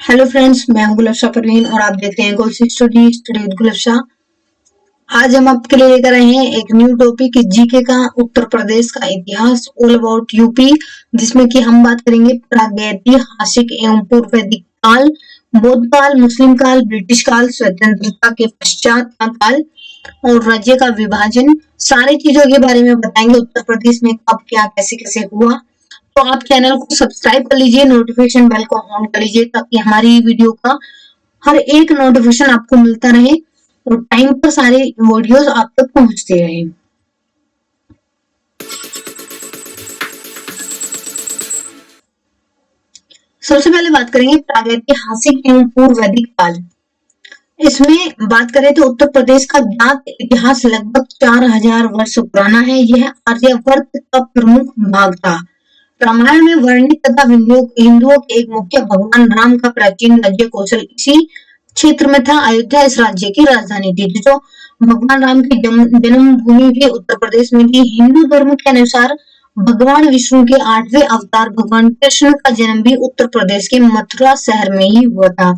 Hello friends, मैं हूं गुलफ्शा परवीन और आप देख रहे हैं gold study study with Gulfsha. आज हम आपके लिए लेकर आए हैं एक न्यू टॉपिक जीके का, उत्तर प्रदेश का इतिहास, ऑल अबाउट यूपी, जिसमें कि हम बात करेंगे प्रागैतिहासिक एवं पूर्व वैदिक काल, बौद्ध काल, मुस्लिम काल, ब्रिटिश काल, स्वतंत्रता के पश्चात का काल और राज्य का विभाजन। सारी चीजों के बारे में बताएंगे। उत्तर प्रदेश में कब क्या कैसे कैसे हुआ। तो आप चैनल को सब्सक्राइब कर लीजिए, नोटिफिकेशन बेल को ऑन कर लीजिए ताकि हमारी वीडियो का हर एक नोटिफिकेशन आपको मिलता रहे और टाइम पर सारे वीडियोस आप तक पहुंचते रहे। सबसे पहले बात करेंगे प्रागैतिहासिक एवं पूर्व वैदिक काल। इसमें बात करें तो उत्तर प्रदेश का ज्ञात इतिहास लगभग 4000 वर्ष पुराना है। यह आर्यावर्त का प्रमुख भाग था। रामायण में वर्णित तथा हिंदुओं के एक मुख्य भगवान राम का प्राचीन राज्य कौशल इसी क्षेत्र में था। अयोध्या इस राज्य की राजधानी थी। जो भगवान राम की जन्मभूमि भी उत्तर प्रदेश में थी। हिंदू धर्म के अनुसार भगवान विष्णु के 8वें अवतार भगवान कृष्ण का जन्म भी उत्तर प्रदेश के मथुरा शहर में ही हुआ था।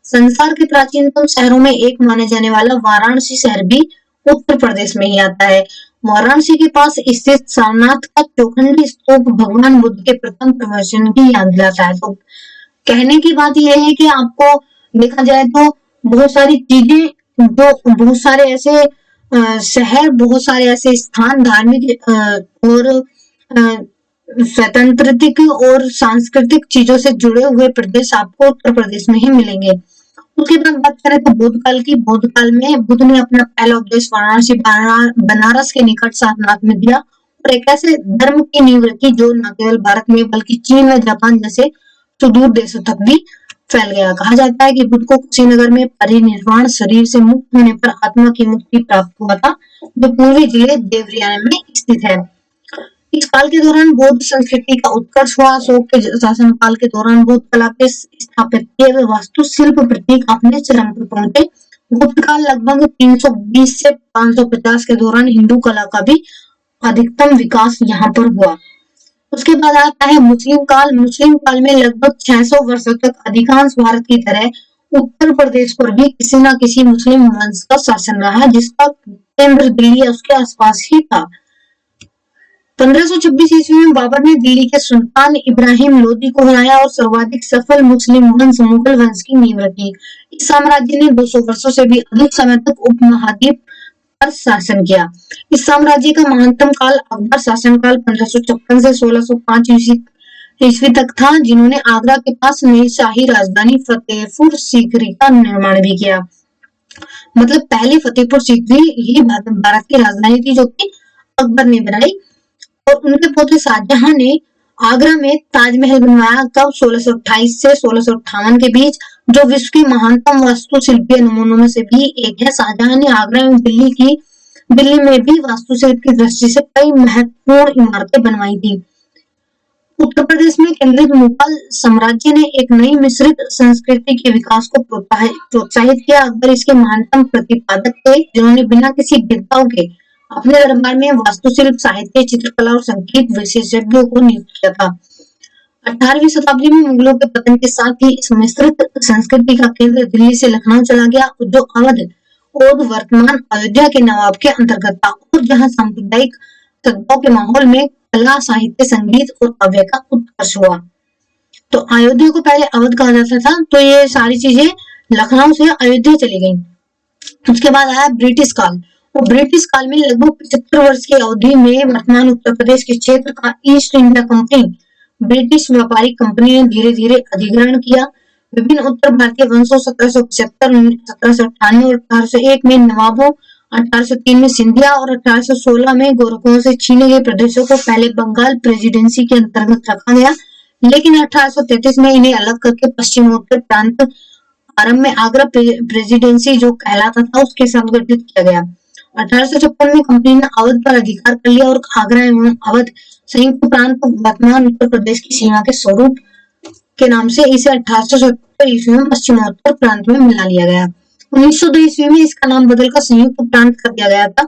संसार के प्राचीनतम शहरों में एक माने जाने वाला वाराणसी शहर भी उत्तर प्रदेश में ही आता है। वाराणसी के पास स्थित सारनाथ का चौखंडी स्तूप भगवान बुद्ध के प्रथम प्रवचन की याद दिलाता है। तो कहने की बात यह है कि आपको देखा जाए तो बहुत सारी चीजें, जो बहुत सारे ऐसे शहर, बहुत सारे ऐसे स्थान, धार्मिक और स्वतंत्रतिक और सांस्कृतिक चीजों से जुड़े हुए प्रदेश आपको उत्तर प्रदेश में ही मिलेंगे। उसके बाद बात करें तो बौद्ध काल की। बौद्ध काल में बुद्ध ने अपना पहला उपदेश वाराणसी बनारस के निकट सारनाथ में दिया और एक ऐसे धर्म की नींव रखी जो न केवल भारत में बल्कि चीन व जापान जैसे सुदूर देशों तक भी फैल गया। कहा जाता है कि बुद्ध को कुशीनगर में परिनिर्वाण शरीर से मुक्त होने पर आत्मा की मुक्ति प्राप्त हुआ था, जो पूर्वी जिले देवरिया में स्थित है। इस काल के दौरान बौद्ध संस्कृति का उत्कर्ष हुआ। अशोक के शासन काल के दौरान बौद्ध कला के स्थापत्य व वास्तुशिल्प प्रतीक अपने चरम पर पहुंचे। गुप्त काल लगभग 320 से 550 के दौरान हिंदू कला का भी अधिकतम विकास यहाँ पर हुआ। उसके बाद आता है मुस्लिम काल। मुस्लिम काल में लगभग 600 वर्षों तक अधिकांश भारत की तरह उत्तर प्रदेश पर भी किसी न किसी मुस्लिम वंश का शासन रहा, जिसका केंद्र दिल्ली या उसके आसपास ही था। 1526 ईस्वी में बाबर ने दिल्ली के सुल्तान इब्राहिम लोदी को हराया और सर्वाधिक सफल मुस्लिम वंश मुगल वंश की नींव रखी। इस साम्राज्य ने 200 वर्षों से भी अधिक समय तक उपमहाद्वीप पर शासन किया। इस साम्राज्य का महानतम काल अकबर शासनकाल 1556 से 1605 ईस्वी तक था, जिन्होंने आगरा के पास नई शाही राजधानी फतेहपुर सीकरी का निर्माण भी किया। मतलब पहली फतेहपुर सीकरी ही भारत की राजधानी थी, जो कि अकबर ने बनाई। और उनके पोते शाहजहां ने आगरा में ताजमहल बनवाया। कब? 1628 से 1658 के बीच, जो विश्व के महानतम वास्तुशिल्पीय नमूनों में से भी एक है। शाहजहां ने आगरा एवं दिल्ली में भी वास्तुशिल्प की दृष्टि से कई महत्वपूर्ण इमारतें बनवाई थी। उत्तर प्रदेश में केंद्रित मुगल साम्राज्य ने एक नई मिश्रित संस्कृति के विकास को प्रोत्साहित किया। अकबर इसके महानतम प्रतिपादक थे, जिन्होंने बिना किसी भेदभाव के अपने दरबार में वास्तुशिल्प, साहित्य, चित्रकला और संगीत विशेषज्ञों को नियुक्त किया था। 18वीं शताब्दी में मुगलों के पतन के साथ ही इस मिश्रित संस्कृति का केंद्र दिल्ली से लखनऊ चला गया, जो अवध और वर्तमान अयोध्या के नवाब के अंतर्गत था, और जहां सांप्रदायिक सद्भाव के माहौल में कला, साहित्य, संगीत और काव्य का उत्कर्ष हुआ। तो अयोध्या को पहले अवध कहा जाता था, तो ये सारी चीजें लखनऊ से अयोध्या चली गई। उसके बाद आया ब्रिटिश काल। और ब्रिटिश काल में लगभग 75 वर्ष की अवधि में वर्तमान उत्तर प्रदेश के क्षेत्र का ईस्ट इंडिया कंपनी, ब्रिटिश व्यापारिक कंपनी ने धीरे धीरे अधिग्रहण किया। विभिन्न उत्तर भारतीय वंशों 1775, 1798 और 1801 में नवाबों, 1803 में सिंधिया और 1816 में गोरखों से छीने गए प्रदेशों को पहले बंगाल प्रेसिडेंसी के अंतर्गत रखा गया, लेकिन 1833 में इन्हें अलग करके पश्चिमोत्तर प्रांत, आरंभ में आगरा प्रेसिडेंसी जो कहलाता था, उसके साथ गठित किया गया। 1856 में कंपनी ने अवध पर अधिकार कर लिया और आगरा एवं अवध संयुक्त प्रांत वर्तमान उत्तर प्रदेश की सीमा के स्वरूप के नाम से इसे 1870 ईस्वी में पश्चिमोत्तर प्रांत में मिला लिया गया। 1902 ईस्वी में इसका नाम बदलकर संयुक्त प्रांत कर दिया गया था।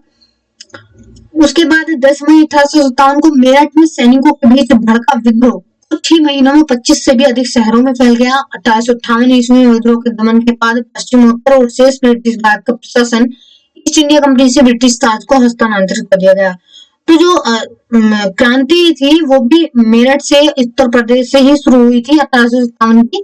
उसके बाद 10 मई 1857 को मेरठ में सैनिकों के बीच भड़का विद्रोह कुछ ही महीनों में 25 से भी अधिक शहरों में फैल गया। 1858 ईस्वी में विद्रोह के दमन के बाद पश्चिमोत्तर और शेष ब्रिटिश भारत का प्रशासन ईस्ट इंडिया कंपनी से ब्रिटिश ताज को हस्तांतरित कर दिया गया। तो जो क्रांति थी वो भी मेरठ से उत्तर प्रदेश से ही शुरू हुई थी 1857 की,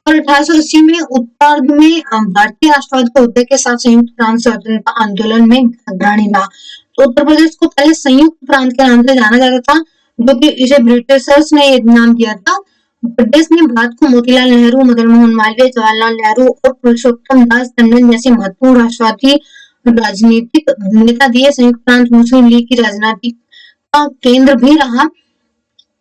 और 1880 में उत्तरार्ध में भारतीय राष्ट्रवाद के उदय के साथ संयुक्त प्रांत स्वतंत्रता आंदोलन में अग्रणी रहा। तो उत्तर प्रदेश को पहले संयुक्त प्रांत के नाम से जाना जाता था, जो कि इसे ब्रिटिशर्स ने नाम दिया था। प्रदेश ने भारत को मोतीलाल नेहरू, मदन मोहन मालवीय, जवाहरलाल नेहरू और पुरुषोत्तम दास टंडन जैसे महत्वपूर्ण राष्ट्रवादी राजनीतिक नेता दिए। संयुक्त प्रांत मुस्लिम लीग की राजनीति का केंद्र भी रहा।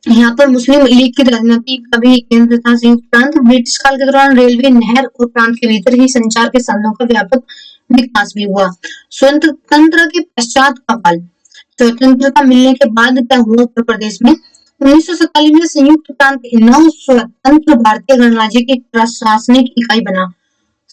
यहाँ पर मुस्लिम लीग की राजनीति का भी केंद्र था संयुक्त प्रांत। ब्रिटिश काल के दौरान रेलवे, नहर और प्रांत के भीतर ही संचार के साधनों का व्यापक विकास भी हुआ। स्वतंत्रता के पश्चात का काल, स्वतंत्रता मिलने के बाद क्या हुआ उत्तर प्रदेश में? 1947 में संयुक्त प्रांत नव स्वतंत्र भारतीय गणराज्य की प्रशासनिक इकाई बना।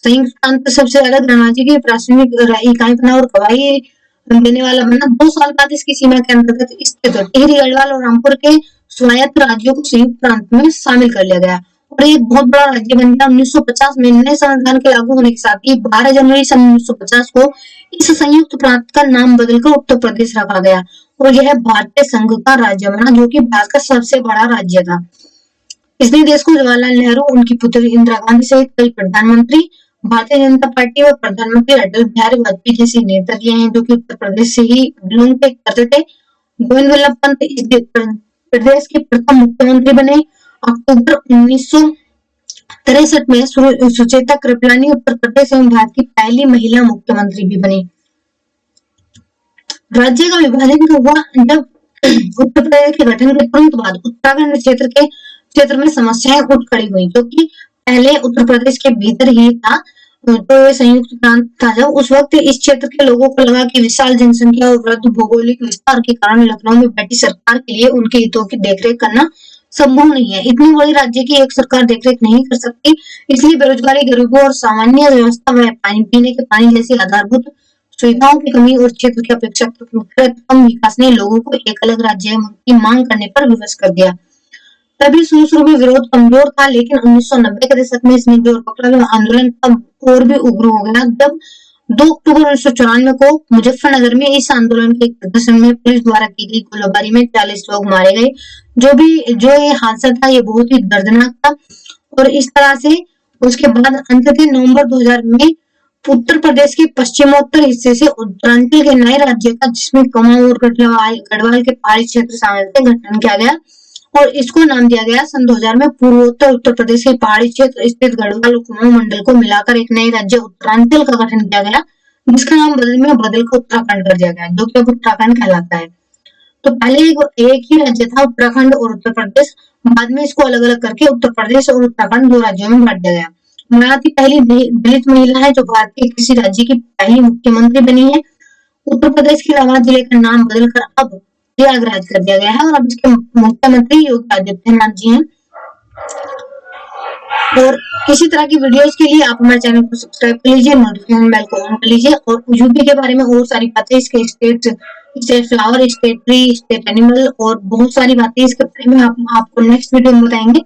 संयुक्त प्रांत सबसे अलग गणराज्य की प्रशासनिक इकाई बना और गवाही देने वाला बना। 2 साल बाद इसकी सीमा के अंतर्गत स्थित टिहरी, गढ़वाल और रामपुर के स्वायत्त राज्यों को संयुक्त प्रांत में शामिल कर लिया गया और एक बहुत बड़ा राज्य बन गया। 1950 में नए संविधान के लागू होने के साथ ही 12 जनवरी सन 1950 को इस संयुक्त प्रांत का नाम बदलकर उत्तर प्रदेश रखा गया और यह भारतीय संघ का राज्य बना, जो कि भारत का सबसे बड़ा राज्य था। इसने देश को जवाहरलाल नेहरू, उनकी पुत्री इंदिरा गांधी सहित कई प्रधानमंत्री, भारतीय जनता पार्टी और प्रधानमंत्री अटल बिहारी वाजपेयी जैसे नेता दिए हैं, जो कि उत्तर प्रदेश से ही बिलोंग करते थे। गोविंद वल्लभ पंत इस प्रदेश के प्रथम मुख्यमंत्री बने। अक्टूबर 1963 में सुचेता कृपलानी उत्तर प्रदेश एवं भारत की पहली महिला मुख्यमंत्री भी बनी। राज्य का विभाजन हुआ जब उत्तर प्रदेश के गठन के तुरंत बाद उत्तराखंड क्षेत्र में समस्याएं उठ खड़ी हुई, क्योंकि पहले उत्तर प्रदेश के भीतर ही था। तो ये संयुक्त प्रांत था जब, उस वक्त इस क्षेत्र के लोगों को लगा कि विशाल जनसंख्या और वृद्ध भौगोलिक विस्तार के कारण लखनऊ में बैठी सरकार के लिए उनके हितों की देखरेख करना संभव नहीं है। इतनी बड़ी राज्य की एक सरकार देखरेख नहीं कर सकती, इसलिए बेरोजगारी, गरीबों और सामान्य व्यवस्था में पानी, पीने के पानी जैसी आधारभूत सुविधाओं की कमी और क्षेत्र की अपेक्षाकृत कम विकास ने लोगों को एक अलग राज्य की मांग करने पर विवश कर दिया। तभी शुरू में विरोध कमजोर था, लेकिन 1990 के दशक में इसने जोर पकड़ा। आंदोलन तब और भी उग्र हो गया जब 2 अक्टूबर 1994 को मुजफ्फरनगर में इस आंदोलन के प्रदर्शन में पुलिस द्वारा की गई गोलीबारी में 40 लोग मारे गए। जो ये हादसा था ये बहुत ही दर्दनाक था और इस तरह से उसके बाद अंततः नवंबर 2000 में उत्तर प्रदेश के पश्चिमोत्तर हिस्से से उत्तरांचल के नए राज्य का, जिसमें कुमाऊं और गढ़वाल के पहाड़ी क्षेत्र शामिल थे, गठन किया गया और इसको नाम दिया गया सन 2000 में पूर्वोत्तर उत्तर प्रदेश के पहाड़ी क्षेत्र स्थित गढ़वाल और कुमाऊं मंडल को मिलाकर एक नए राज्य उत्तरांचल का गठन किया गया, जिसका नाम बदलकर उत्तराखंड कर दिया गया, जो कि अब उत्तराखंड कहलाता है। तो पहले एक ही राज्य था उत्तराखंड और उत्तर प्रदेश, बाद में इसको अलग अलग करके उत्तर प्रदेश और उत्तराखंड 2 राज्यों में बांट दिया गया। मराठी पहली दलित महिला है जो भारत के किसी राज्य की पहली मुख्यमंत्री बनी है। उत्तर प्रदेश के इलाहाबाद जिले का नाम बदलकर अब प्रयागराज कर दिया गया है और अब इसके मुख्यमंत्री योगी आदित्यनाथ जी हैं। और इसी तरह की वीडियोस के लिए आप हमारे चैनल को सब्सक्राइब कर लीजिए, नोटिफिकेशन बेल को ऑन कर लीजिए और यूपी के बारे में और सारी बातें, इसके state flower, state tree, state animal और बहुत सारी बातें इसके बारे में आपको नेक्स्ट वीडियो में बताएंगे।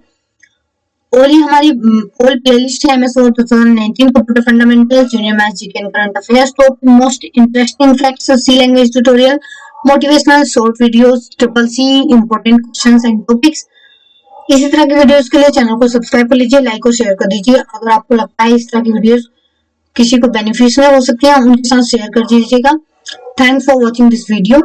और ये हमारी ऑल प्लेलिस्ट है MS Word 2019, computer fundamentals, junior maths, GK and current affairs, top most interesting facts, C language tutorial, motivational short videos, CCC important questions and topics. इसी तरह की वीडियोस के लिए चैनल को सब्सक्राइब कर लीजिए, लाइक और शेयर कर दीजिए। अगर आपको लगता है इस तरह की वीडियोस किसी को बेनिफिशियल हो सकती है, उनके साथ शेयर कर दीजिएगा। Thanks for watching this video.